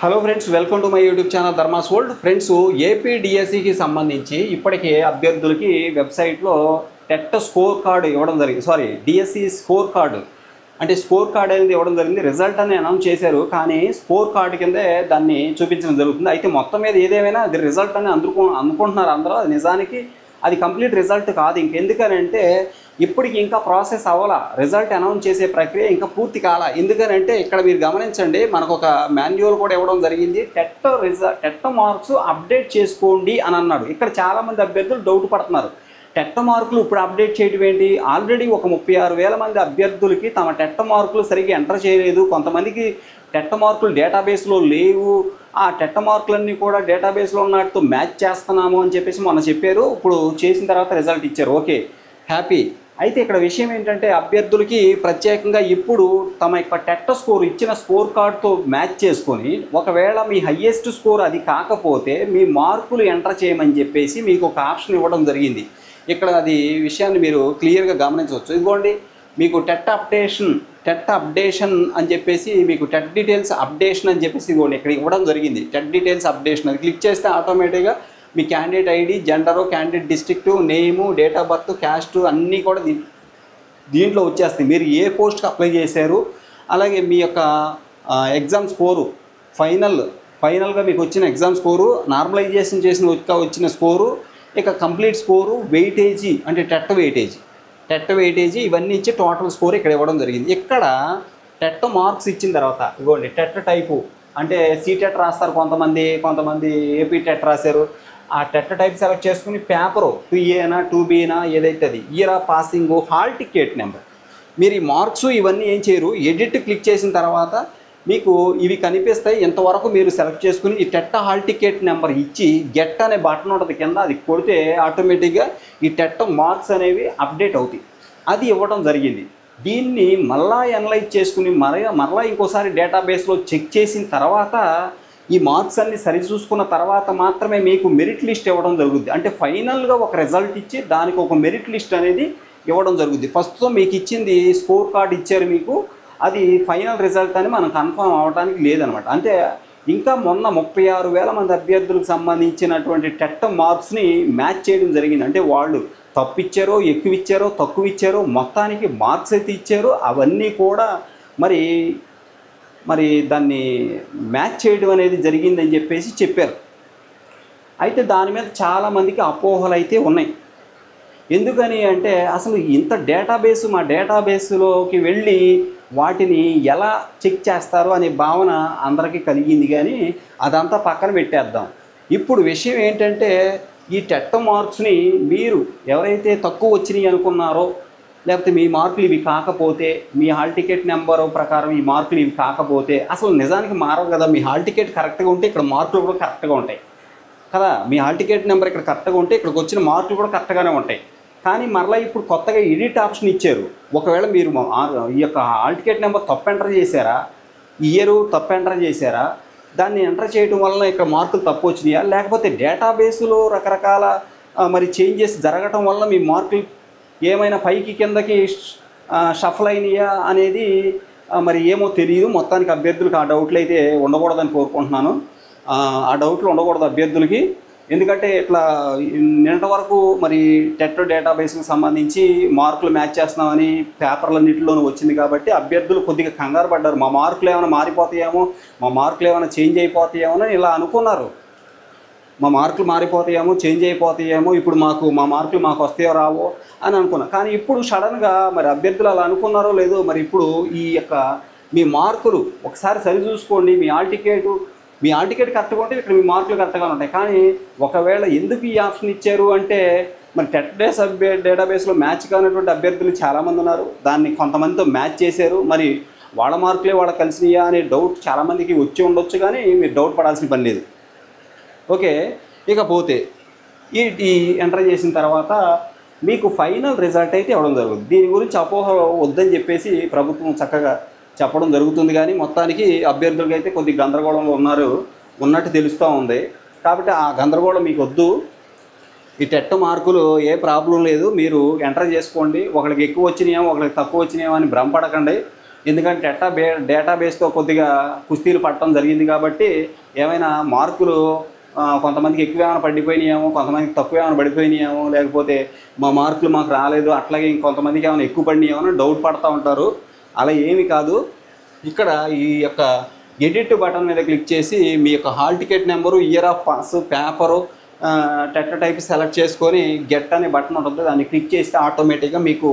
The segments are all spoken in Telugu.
Hello friends, welcome to my YouTube channel Dharmas World. Friends, AP డిఎస్సికి సంబంధించి ఇప్పటికే అభ్యర్థులకి వెబ్సైట్లో టెట్ స్కోర్ కార్డు ఇవ్వడం జరిగింది. డిఎస్సి స్కోర్ కార్డు అంటే స్కోర్ కార్డు అనేది ఇవ్వడం జరిగింది. రిజల్ట్ అని అనౌన్స్ చేశారు, కానీ స్కోర్ కార్డు కిందే దాన్ని చూపించడం జరుగుతుంది. అయితే మొత్తం మీద ఏదేమైనా అది రిజల్ట్ అని అనుకుంటున్నారు అందరూ. అది నిజానికి అది కంప్లీట్ రిజల్ట్ కాదు. ఇంకెందుకనంటే ఇప్పటికి ఇంకా ప్రాసెస్ అవ్వాల, రిజల్ట్ అనౌన్స్ చేసే ప్రక్రియ ఇంకా పూర్తి కాల. ఎందుకనంటే ఇక్కడ మీరు గమనించండి, మనకు ఒక మాన్యువల్ కూడా ఇవ్వడం జరిగింది. టెట్ మార్క్స్ అప్డేట్ చేసుకోండి అని అన్నాడు. ఇక్కడ చాలామంది అభ్యర్థులు డౌట్ పడుతున్నారు, టెట్ మార్కులు ఇప్పుడు అప్డేట్ చేయడం ఏంటి? ఆల్రెడీ ఒక 36,000 మంది అభ్యర్థులకి తమ టెట్ మార్కులు సరిగ్గా ఎంటర్ చేయలేదు. కొంతమందికి టెట్ మార్కులు డేటాబేస్లో లేవు. ఆ టెట్ మార్కులన్నీ కూడా డేటాబేస్లో ఉన్నట్టు మ్యాచ్ చేస్తున్నాము అని చెప్పేసి మొన్న చెప్పారు. ఇప్పుడు చేసిన తర్వాత రిజల్ట్ ఇచ్చారు. Okay, happy. అయితే ఇక్కడ విషయం ఏంటంటే అభ్యర్థులకి ప్రత్యేకంగా ఇప్పుడు తమ యొక్క టెట్ స్కోర్ ఇచ్చిన స్కోర్ కార్డ్తో మ్యాచ్ చేసుకొని ఒకవేళ మీ హయ్యెస్ట్ స్కోర్ అది కాకపోతే మీ మార్కులు ఎంటర్ చేయమని చెప్పేసి మీకు ఒక ఆప్షన్ ఇవ్వడం జరిగింది. ఇక్కడ అది విషయాన్ని మీరు క్లియర్గా గమనించవచ్చు. ఇదిగోండి, మీకు టెట్ అప్డేషన్ అని చెప్పేసి మీకు టెట్ డీటెయిల్స్ అప్డేషన్ అని చెప్పేసి ఇదిగోండి ఇక్కడ ఇవ్వడం జరిగింది. టెట్ డీటెయిల్స్ అప్డేషన్ అది క్లిక్ చేస్తే ఆటోమేటిక్గా మీ candidate ID, gender, candidate district, name, date of birth, caste అన్నీ కూడా దీంట్లో వచ్చేస్తాయి. మీరు ఏ పోస్ట్కి అప్లై చేశారు, అలాగే మీ యొక్క ఎగ్జామ్ స్కోరు, ఫైనల్గా మీకు వచ్చిన ఎగ్జామ్ స్కోరు, నార్మలైజేషన్ వచ్చిన స్కోరు, ఇక కంప్లీట్ స్కోరు, వెయిటేజీ అంటే టెట్ వెయిటేజీ ఇవన్నీ ఇచ్చి టోటల్ స్కోర్ ఇక్కడ ఇవ్వడం జరిగింది. ఇక్కడ టెట్ మార్క్స్ ఇచ్చిన తర్వాత ఇవ్వండి, టెట్ టైపు అంటే సీటెట్ రాస్తారు కొంతమంది ఏపీ టెట్ రాశారు. ఆ టెట్ టైప్ సెలెక్ట్ చేసుకుని పేపరు 2A 2B ఏదైతే అది year of passing, hall ticket number. మీరు ఈ మార్క్స్ ఇవన్నీ ఏం చేయరు, ఎడిట్ క్లిక్ చేసిన తర్వాత మీకు ఇవి కనిపిస్తాయి. ఇంతవరకు మీరు సెలెక్ట్ చేసుకుని ఈ టెట్ హాల్ టికెట్ నెంబర్ ఇచ్చి గెట్ అనే బటన్ ఉంటుంది కింద, అది కొడితే ఆటోమేటిక్గా ఈ టెట్ మార్క్స్ అనేవి అప్డేట్ అవుతాయి. అది ఇవ్వడం జరిగింది. దీన్ని మళ్ళా అనలైజ్ చేసుకుని మరలా ఇంకోసారి డేటాబేస్లో చెక్ చేసిన తర్వాత ఈ మార్క్స్ అన్ని సరిచూసుకున్న తర్వాత మాత్రమే మీకు మెరిట్ లిస్ట్ ఇవ్వడం జరుగుద్ది. అంటే ఫైనల్గా ఒక రిజల్ట్ ఇచ్చి దానికి ఒక మెరిట్ లిస్ట్ అనేది ఇవ్వడం జరుగుద్ది. ప్రస్తుతం మీకు ఇచ్చింది స్కోర్ కార్డ్ ఇచ్చారు మీకు, అది ఫైనల్ రిజల్ట్ అని మనం కన్ఫర్మ్ అవ్వడానికి లేదనమాట. అంటే ఇంకా మొన్న 36,000 మంది అభ్యర్థులకు సంబంధించినటువంటి టెట్ మార్క్స్ని మ్యాచ్ చేయడం జరిగింది. అంటే వాళ్ళు తప్పు ఇచ్చారో, ఎక్కువ ఇచ్చారో, తక్కువ ఇచ్చారో, మొత్తానికి మార్క్స్ అయితే ఇచ్చారు. అవన్నీ కూడా మరి దాన్ని మ్యాచ్ చేయడం అనేది జరిగిందని చెప్పేసి చెప్పారు. అయితే దాని మీద చాలామందికి అపోహలు అయితే ఉన్నాయి. ఎందుకని అంటే అసలు ఇంత మా డేటాబేస్లోకి వెళ్ళి వాటిని ఎలా చెక్ చేస్తారు అనే భావన అందరికీ కలిగింది. కానీ అదంతా పక్కన పెట్టేద్దాం. ఇప్పుడు విషయం ఏంటంటే ఈ టెట్ మార్క్స్ని మీరు ఎవరైతే తక్కువ వచ్చినాయి అనుకున్నారో, లేకపోతే మీ మార్కులు ఇవి కాకపోతే, మీ హాల్ టికెట్ నెంబరు ప్రకారం ఈ మార్కులు ఇవి కాకపోతే, అసలు నిజానికి మారవు కదా. మీ హాల్ టికెట్ కరెక్ట్గా ఉంటే ఇక్కడ మార్కులు కూడా కరెక్ట్గా ఉంటాయి కదా. మీ హాల్ టికెట్ నెంబర్ ఇక్కడ కరెక్ట్గా ఉంటే ఇక్కడికి వచ్చిన మార్కులు కూడా కరెక్ట్గానే ఉంటాయి. కానీ మరలా ఇప్పుడు కొత్తగా ఎడిట్ ఆప్షన్ ఇచ్చారు. ఒకవేళ మీరు ఈ యొక్క హాల్ టికెట్ నెంబర్ తప్పు ఎంటర్ చేశారా, ఇయరు తప్పు ఎంటర్ చేశారా, దాన్ని ఎంటర్ చేయడం వలన ఇక్కడ మార్కులు తప్పు వచ్చినాయా, లేకపోతే డేటాబేస్లో రకరకాల మరి చేంజెస్ జరగటం వల్ల మీ మార్కులు ఏమైనా పైకి కిందకి షఫల్ అయినాయా అనేది మరి ఏమో తెలియదు. మొత్తానికి అభ్యర్థులకు ఆ డౌట్లు అయితే ఉండకూడదని కోరుకుంటున్నాను. ఆ డౌట్లు ఉండకూడదు అభ్యర్థులకి. ఎందుకంటే ఇట్లా నిన్నటి వరకు మరి టెట్ డేటాబేస్కి సంబంధించి మార్కులు మ్యాచ్ చేస్తున్నామని పేపర్లన్నింటిలోనూ వచ్చింది కాబట్టి అభ్యర్థులు కొద్దిగా కంగారు పడ్డారు. మా మార్కులు ఏమైనా మారిపోతాయేమో, మా మార్కులు ఏమైనా చేంజ్ అయిపోతాయేమో అని ఇలా అనుకున్నారు. మా మార్కులు మారిపోతాయేమో, చేంజ్ అయిపోతాయేమో, ఇప్పుడు మా మార్కులు మాకు వస్తాయో రావో అని అనుకున్నారు. కానీ ఇప్పుడు సడన్గా మరి అభ్యర్థులు అలా అనుకున్నారో లేదో, మరి ఇప్పుడు ఈ యొక్క మీ మార్కులు ఒకసారి సరి చూసుకోండి. మీ హాల్ టికెట్ కరెక్ట్గా ఉంటే ఇక్కడ మీ మార్కులు కరెక్ట్గా ఉంటాయి. కానీ ఒకవేళ ఎందుకు ఈ ఆప్షన్ ఇచ్చారు అంటే మరి టెట్ డేటాబేస్లో మ్యాచ్ కానటువంటి అభ్యర్థులు చాలామంది ఉన్నారు. దాన్ని కొంతమందితో మ్యాచ్ చేశారు. మరి వాళ్ళ మార్కులే వాళ్ళకి కలిసినాయా అనే డౌట్ చాలామందికి వచ్చి ఉండొచ్చు. కానీ మీరు డౌట్ పడాల్సిన పని లేదు. ఓకే, ఇకపోతే ఈ ఎంటర్ చేసిన తర్వాత మీకు ఫైనల్ రిజల్ట్ అయితే ఇవ్వడం జరుగుతుంది. దీని గురించి అపోహ వద్దని చెప్పేసి ప్రభుత్వం చక్కగా చెప్పడం జరుగుతుంది. కానీ మొత్తానికి అభ్యర్థులకి అయితే కొద్ది గందరగోళంలో ఉన్నట్టు తెలుస్తూ ఉంది. కాబట్టి ఆ గందరగోళం మీకు వద్దు. ఈ టెట్ మార్కులు ఏ ప్రాబ్లం లేదు, మీరు ఎంటర్ చేసుకోండి. ఒకరికి ఎక్కువ వచ్చినాయేమో, ఒకరికి తక్కువ వచ్చినాయేమో అని భ్రమపడకండి. ఎందుకంటే డేటాబేస్తో కొద్దిగా కుస్తీలు పట్టడం జరిగింది కాబట్టి ఏమైనా మార్కులు కొంతమందికి ఎక్కువ ఏమైనా పడిపోయినాయేమో, కొంతమందికి తక్కువ ఏమైనా పడిపోయినాయేమో, లేకపోతే మా మార్కులు మాకు రాలేదు అట్లాగే ఇంకొంతమందికి ఏమైనా ఎక్కువ పడినాయేమో అని డౌట్ పడుతూ ఉంటారు. అలా ఏమీ కాదు. ఇక్కడ ఈ యొక్క ఎడిట్ బటన్ మీద క్లిక్ చేసి మీ యొక్క hall ticket number, year of pass, paper, TET type select చేసుకొని గెట్ అనే బటన్ ఉంటుంది, దాన్ని క్లిక్ చేస్తే ఆటోమేటిక్గా మీకు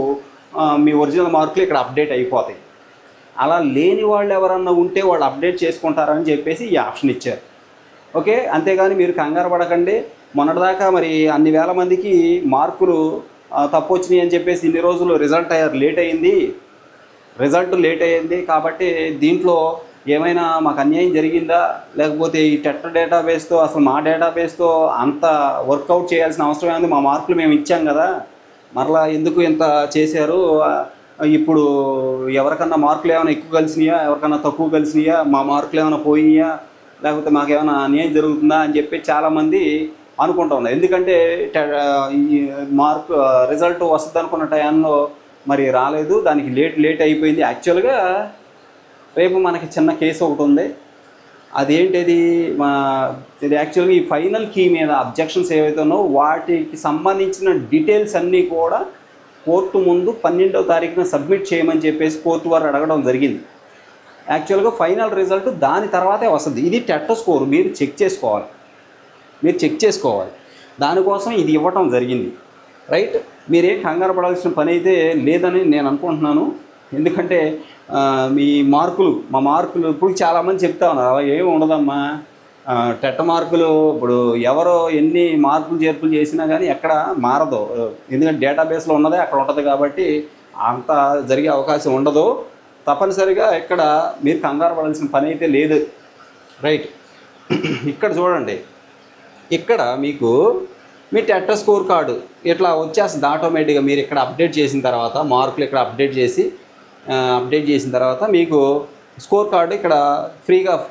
మీ ఒరిజినల్ మార్కులు ఇక్కడ అప్డేట్ అయిపోతాయి. అలా లేని వాళ్ళు ఎవరన్నా ఉంటే వాళ్ళు అప్డేట్ చేసుకుంటారని చెప్పేసి ఈ ఆప్షన్ ఇచ్చారు. ఓకే, అంతేగాని మీరు కంగారు పడకండి. మొన్నటిదాకా మరి అన్ని వేల మందికి మార్కులు తప్పు వచ్చినాయి అని చెప్పేసి ఇన్ని రోజులు రిజల్ట్ లేట్ అయ్యింది కాబట్టి దీంట్లో ఏమైనా మాకు అన్యాయం జరిగిందా, లేకపోతే ఈ టెట్ డేటాబేస్తో అసలు మా డేటాబేస్తో అంత వర్కౌట్ చేయాల్సిన అవసరం ఏంది, మా మార్కులు మేము ఇచ్చాం కదా, మరలా ఎందుకు ఇంత చేశారు, ఇప్పుడు ఎవరికన్నా మార్కులు ఏమైనా ఎక్కువ కలిసినాయా, ఎవరికన్నా తక్కువ కలిసినాయా, మా మార్కులు ఏమైనా పోయినాయా, లేకపోతే మాకేమైనా అన్యాయం జరుగుతుందా అని చెప్పి చాలామంది అనుకుంటా ఉన్నారు. ఎందుకంటే ఈ మార్క్ రిజల్ట్ వస్తుంది అనుకున్న టైంలో మరి రాలేదు, దానికి లేట్ అయిపోయింది. యాక్చువల్గా రేపు మనకి చిన్న కేసు ఒకటి ఉంది. అదేంటిది, ఇది యాక్చువల్గా ఈ ఫైనల్ కీ మీద అబ్జెక్షన్స్ ఏవైతే ఉన్నాయో వాటికి సంబంధించిన డీటెయిల్స్ అన్నీ కూడా కోర్టు ముందు 12వ తారీఖున సబ్మిట్ చేయమని చెప్పేసి కోర్టు వారు అడగడం జరిగింది. యాక్చువల్గా ఫైనల్ రిజల్ట్ దాని తర్వాతే వస్తుంది. ఇది టెట్ స్కోర్ మీరు చెక్ చేసుకోవాలి. దానికోసం ఇది ఇవ్వటం జరిగింది. రైట్, మీరేం కంగారు పడాల్సిన పని అయితే లేదని నేను అనుకుంటున్నాను. ఎందుకంటే మా మార్కులు ఇప్పుడు చాలామంది చెప్తా ఉన్నారు అలా ఏమి ఉండదమ్మా, టెట్ మార్కులు ఇప్పుడు ఎవరో ఎన్ని మార్కులు చేర్పులు చేసినా కానీ ఎక్కడ మారదు. ఎందుకంటే డేటాబేస్లో ఉన్నదే అక్కడ ఉంటుంది కాబట్టి అంత జరిగే అవకాశం ఉండదు. తప్పనిసరిగా ఇక్కడ మీరు కంగారు పడాల్సిన పని అయితే లేదు. రైట్, ఇక్కడ చూడండి, ఇక్కడ మీకు మీ టెట్ స్కోర్ కార్డు ఇట్లా వచ్చేస్తుంది ఆటోమేటిక్గా. మీరు ఇక్కడ అప్డేట్ చేసిన తర్వాత మార్కులు ఇక్కడ అప్డేట్ చేసిన తర్వాత మీకు స్కోర్ కార్డు ఇక్కడ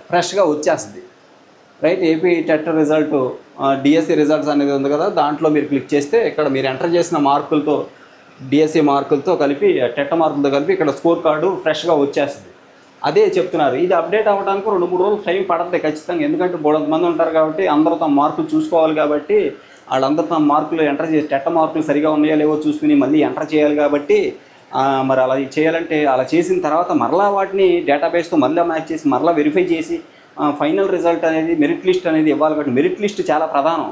ఫ్రెష్గా వచ్చేస్తుంది. Right, AP TET result DSC results అనేది ఉంది కదా, దాంట్లో మీరు క్లిక్ చేస్తే ఇక్కడ మీరు ఎంటర్ చేసిన మార్కులతో డిఎస్సి మార్కులతో కలిపి టెట్ మార్కులతో కలిపి ఇక్కడ స్కోర్ కార్డు ఫ్రెష్గా వచ్చేస్తుంది. అదే చెప్తున్నారు, ఇది అప్డేట్ అవ్వడానికి 2-3 రోజులు టైం పడుతుంది ఖచ్చితంగా. ఎందుకంటే 300 మంది ఉంటారు కాబట్టి అందరూ తమ మార్కులు చూసుకోవాలి కాబట్టి వాళ్ళందరూ తమ మార్కులు ఎంటర్ చేసి టెట్ మార్కులు సరిగా ఉన్నాయో లేవో చూసుకుని మళ్ళీ ఎంటర్ చేయాలి కాబట్టి మరి అలా చేయాలంటే అలా చేసిన తర్వాత మరలా వాటిని డేటాబేస్తో మళ్ళీ మ్యాచ్ చేసి మరలా వెరిఫై చేసి ఫైనల్ రిజల్ట్ అనేది మెరిట్ లిస్ట్ అనేది ఇవ్వాలి. కాబట్టి మెరిట్ లిస్ట్ చాలా ప్రధానం.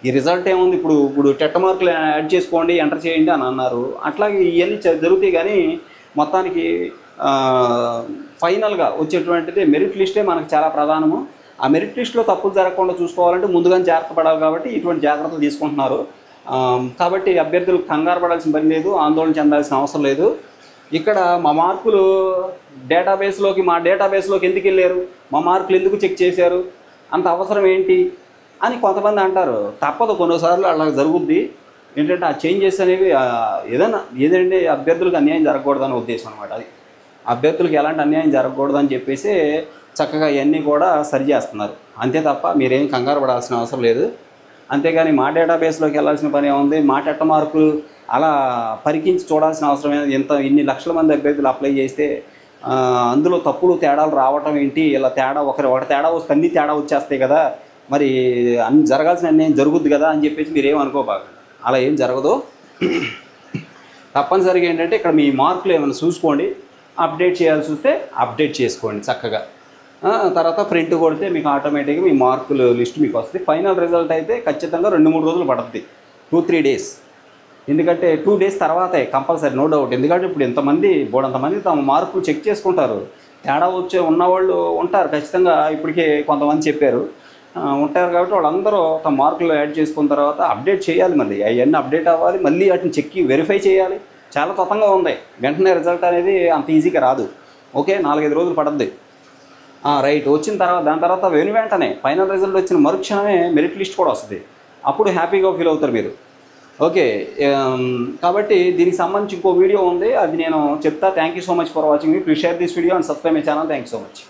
ఈ రిజల్ట్ ఏముంది, ఇప్పుడు టెట్ మార్కులు యాడ్ చేసుకోండి ఎంటర్ చేయండి అని అన్నారు. అట్లాగే ఇవన్నీ జరుగుతాయి కానీ మొత్తానికి ఫైనల్గా వచ్చేటువంటిది మెరిట్ లిస్టే మనకు చాలా ప్రధానము. ఆ మెరిట్ లిస్ట్లో తప్పులు జరగకుండా చూసుకోవాలంటే ముందుగానే జాగ్రత్త పడాలి కాబట్టి ఇటువంటి జాగ్రత్తలు తీసుకుంటున్నారు. కాబట్టి అభ్యర్థులు కంగారు పడాల్సిన పని లేదు, ఆందోళన చెందాల్సిన అవసరం లేదు. ఇక్కడ మా మార్కులు మా డేటాబేస్లోకి ఎందుకు వెళ్ళారు, మా మార్కులు ఎందుకు చెక్ చేశారు, అంత అవసరం ఏంటి అని కొంతమంది అంటారు. తప్పదు, కొన్నిసార్లు అలా జరుగుద్ది. ఏంటంటే ఆ చేంజెస్ అనేవి ఏదంటే అభ్యర్థులకు అన్యాయం జరగకూడదని ఉద్దేశం అనమాట. అది అభ్యర్థులకు ఎలాంటి అన్యాయం జరగకూడదని చెప్పేసి చక్కగా ఇవన్నీ కూడా సరి చేస్తున్నారు. అంతే తప్ప మీరేం కంగారు పడాల్సిన అవసరం లేదు. అంతేగాని మా డేటాబేస్లోకి వెళ్ళాల్సిన పని ఏముంది, మా టెట్ మార్కులు అలా పరికించి చూడాల్సిన అవసరం ఇన్ని లక్షల మంది అభ్యర్థులు అప్లై చేస్తే అందులో తప్పులు తేడాలు రావటం ఏంటి, ఇలా ఒక తేడా వస్తే అన్ని తేడా వచ్చేస్తాయి కదా, మరి అన్ని జరగాల్సిన అన్యాయం జరుగుద్ది కదా అని చెప్పేసి మీరు ఏమనుకోబాకండి. అలా ఏం జరగదు. తప్పనిసరిగా ఏంటంటే ఇక్కడ మీ మార్కులు ఏమైనా చూసుకోండి, అప్డేట్ చేయాల్సి వస్తే అప్డేట్ చేసుకోండి చక్కగా. తర్వాత ప్రింట్ కొడితే మీకు ఆటోమేటిక్గా మీ మార్కులు లిస్ట్ మీకు వస్తుంది. ఫైనల్ రిజల్ట్ అయితే ఖచ్చితంగా 2-3 రోజులు పడుతుంది, 2-3 డేస్. ఎందుకంటే 2 డేస్ తర్వాతే కంపల్సరీ, నో డౌట్. ఎందుకంటే ఇప్పుడు ఎంతమంది తమ మార్కులు చెక్ చేసుకుంటారు. తేడా ఉన్నవాళ్ళు ఉంటారు ఖచ్చితంగా. ఇప్పటికే కొంతమంది చెప్పారు ఉంటారు కాబట్టి వాళ్ళందరూ తమ మార్కులు యాడ్ చేసుకున్న తర్వాత అప్డేట్ చేయాలి. మళ్ళీ అవన్నీ అప్డేట్ అవ్వాలి, మళ్ళీ వాటిని వెరిఫై చేయాలి. చాలా తతంగా ఉంది. వెంటనే రిజల్ట్ అనేది అంత ఈజీగా రాదు. ఓకే, 4-5 రోజులు పడుద్ది. రైట్, వచ్చిన తర్వాత దాని తర్వాత వెంటనే ఫైనల్ రిజల్ట్ వచ్చిన మరుక్షణమే మెరిట్ లిస్ట్ కూడా వస్తుంది. అప్పుడు హ్యాపీగా ఫీల్ అవుతారు మీరు. ఓకే, కాబట్టి దీనికి సంబంధించి ఇంకో వీడియో ఉంది, అది నేను చెప్తా. Thank you so much for watching. Please share this video and subscribe my channel. Thank you so much.